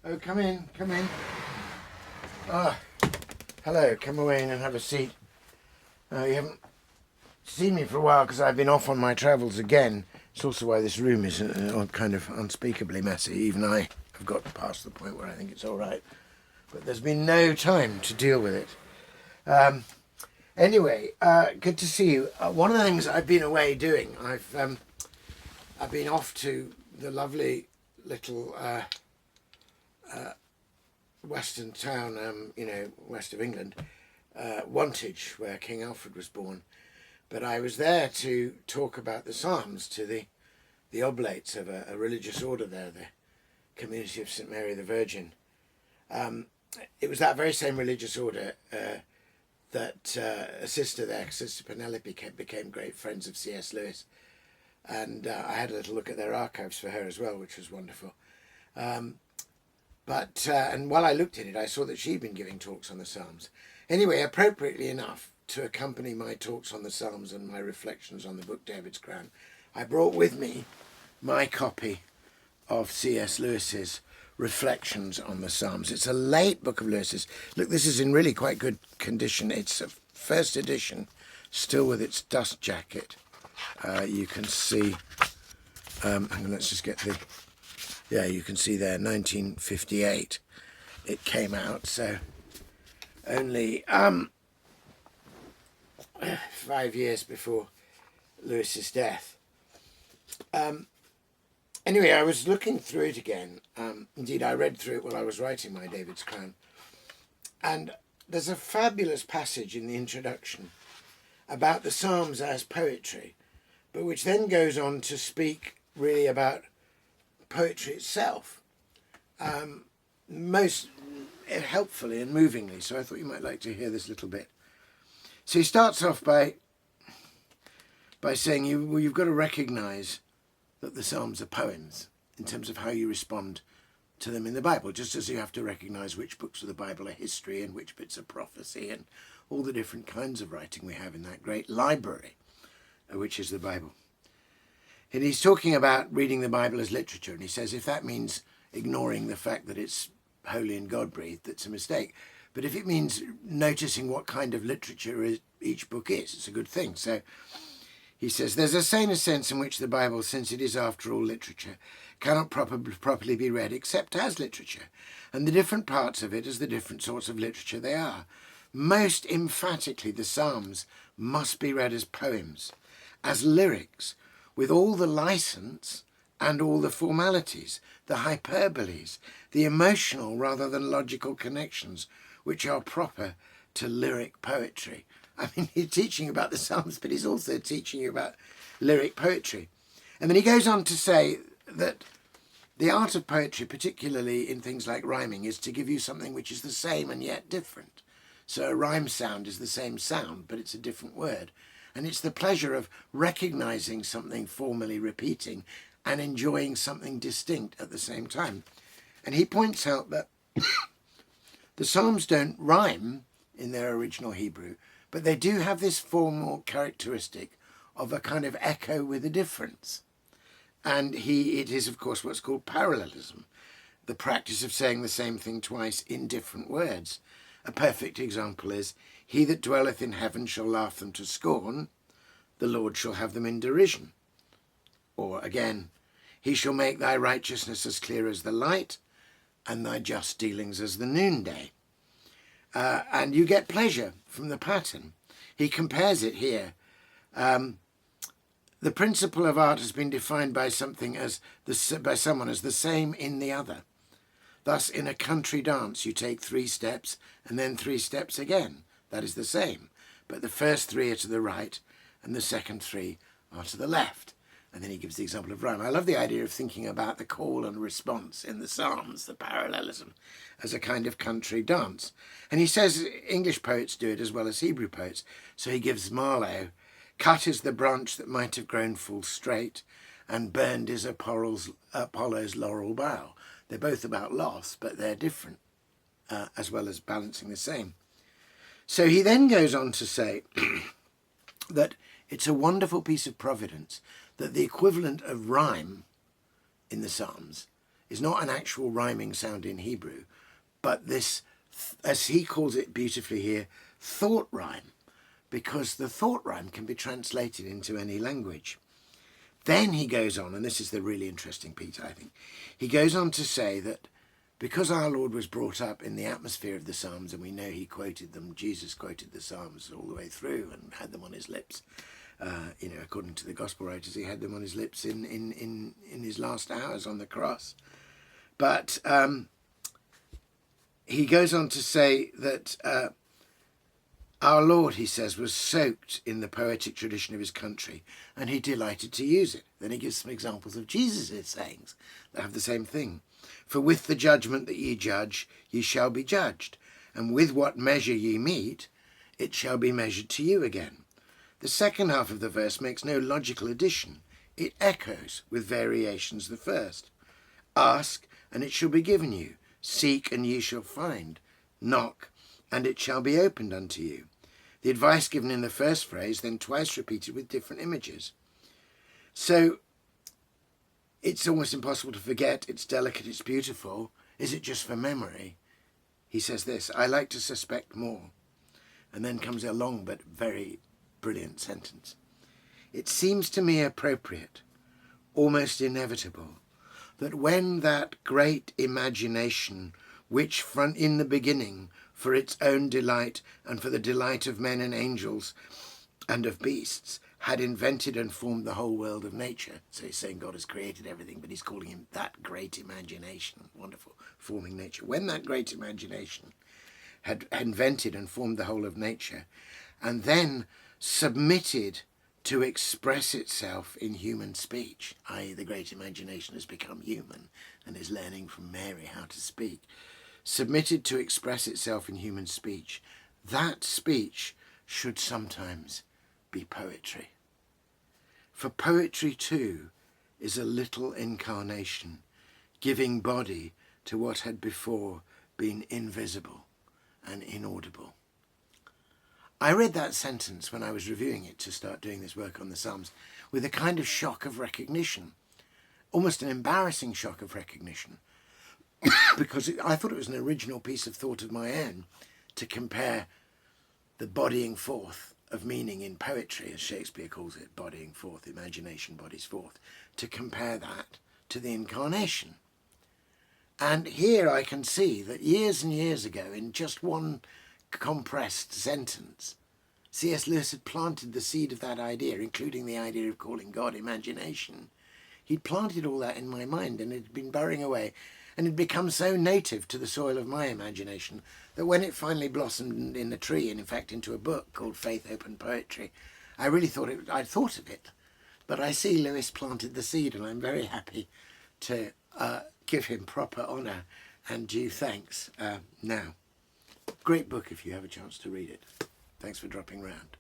Oh, come in, come in. Ah, hello, come away in and have a seat. You haven't seen me for a while because I've been off on my travels again. It's also why this room is kind of unspeakably messy. Even I have got past the point where I think it's all right. But there's been no time to deal with it. Anyway, good to see you. One of the things I've been away doing, I've been off to the lovely little western town, west of England, Wantage, where King Alfred was born. But I was there to talk about the Psalms to the oblates of a religious order there, the Community of St Mary the Virgin. It was that very same religious order that a sister there, Sister Penelope, became great friends of C.S. Lewis. And I had a little look at their archives for her as well, which was wonderful. And while I looked at it, I saw that she'd been giving talks on the Psalms. Anyway, appropriately enough, to accompany my talks on the Psalms and my reflections on the book David's Crown, I brought with me my copy of C.S. Lewis's Reflections on the Psalms. It's a late book of Lewis's. Look, this is in really quite good condition. It's a first edition, still with its dust jacket. You can see, hang on, let's just get the, yeah, you can see there, 1958 it came out, so only 5 years before Lewis's death. Anyway, I was looking through it again. Indeed, I read through it while I was writing my David's Crown. And there's a fabulous passage in the introduction about the Psalms as poetry, but which then goes on to speak really about poetry itself, most helpfully and movingly. So I thought you might like to hear this little bit. So he starts off by saying you've got to recognise that the Psalms are poems in terms of how you respond to them in the Bible, just as you have to recognise which books of the Bible are history and which bits are prophecy and all the different kinds of writing we have in that great library, which is the Bible. And he's talking about reading the Bible as literature, and he says if that means ignoring the fact that it's holy and God-breathed, that's a mistake. But if it means noticing what kind of literature each book is, it's a good thing. So he says, there's a saner sense in which the Bible, since it is after all literature, cannot properly be read except as literature, and the different parts of it as the different sorts of literature they are. Most emphatically, the Psalms must be read as poems, as lyrics, with all the license and all the formalities, the hyperboles, the emotional rather than logical connections, which are proper to lyric poetry. I mean, he's teaching about the Psalms, but he's also teaching you about lyric poetry. And then he goes on to say that the art of poetry, particularly in things like rhyming, is to give you something which is the same and yet different. So a rhyme sound is the same sound, but it's a different word. And it's the pleasure of recognising something formally repeating and enjoying something distinct at the same time. And he points out that the Psalms don't rhyme in their original Hebrew, but they do have this formal characteristic of a kind of echo with a difference. And it is, of course, what's called parallelism, the practice of saying the same thing twice in different words. A perfect example is, he that dwelleth in heaven shall laugh them to scorn, the Lord shall have them in derision. Or again, he shall make thy righteousness as clear as the light, and thy just dealings as the noonday. And you get pleasure from the pattern. He compares it here. The principle of art has been defined by someone as the same in the other. Thus, in a country dance, you take 3 steps and then 3 steps again. That is the same. But the first 3 are to the right and the second 3 are to the left. And then he gives the example of rhyme. I love the idea of thinking about the call and response in the Psalms, the parallelism, as a kind of country dance. And he says English poets do it as well as Hebrew poets. So he gives Marlowe, cut is the branch that might have grown full straight, and burned is Apollo's laurel bough. They're both about loss, but they're different, as well as balancing the same. So he then goes on to say that it's a wonderful piece of providence that the equivalent of rhyme in the Psalms is not an actual rhyming sound in Hebrew, but this, as he calls it beautifully here, thought rhyme, because the thought rhyme can be translated into any language. Then he goes on, and this is the really interesting piece, I think. He goes on to say that because our Lord was brought up in the atmosphere of the Psalms, and we know he quoted them, Jesus quoted the Psalms all the way through and had them on his lips. According to the gospel writers, he had them on his lips in his last hours on the cross. But he goes on to say that our Lord, he says, was soaked in the poetic tradition of his country, and he delighted to use it. Then he gives some examples of Jesus' sayings that have the same thing. For with the judgment that ye judge, ye shall be judged, and with what measure ye mete, it shall be measured to you again. The second half of the verse makes no logical addition. It echoes with variations the first. Ask, and it shall be given you. Seek, and ye shall find. Knock, and it shall be opened unto you. The advice given in the first phrase, then twice repeated with different images. So it's almost impossible to forget. It's delicate, it's beautiful. Is it just for memory? He says this, I like to suspect more. And then comes a long but very brilliant sentence. It seems to me appropriate, almost inevitable, that when that great imagination, which front in the beginning, for its own delight and for the delight of men and angels and of beasts, had invented and formed the whole world of nature. So he's saying God has created everything, but he's calling him that great imagination. Wonderful, forming nature. When that great imagination had invented and formed the whole of nature, and then submitted to express itself in human speech, i.e. the great imagination has become human and is learning from Mary how to speak, submitted to express itself in human speech, that speech should sometimes be poetry. For poetry too is a little incarnation, giving body to what had before been invisible and inaudible. I read that sentence when I was reviewing it to start doing this work on the Psalms with a kind of shock of recognition, almost an embarrassing shock of recognition, because I thought it was an original piece of thought of my own to compare the bodying forth of meaning in poetry, as Shakespeare calls it, bodying forth, imagination bodies forth, to compare that to the incarnation. And here I can see that years and years ago, in just one compressed sentence, C.S. Lewis had planted the seed of that idea, including the idea of calling God imagination. He'd planted all that in my mind, and it had been burrowing away, and had become so native to the soil of my imagination that when it finally blossomed in a tree, and in fact into a book called Faith, Hope and Poetry, I really thought I'd thought of it. But I see Lewis planted the seed, and I'm very happy to give him proper honour and due thanks now. Great book if you have a chance to read it. Thanks for dropping round.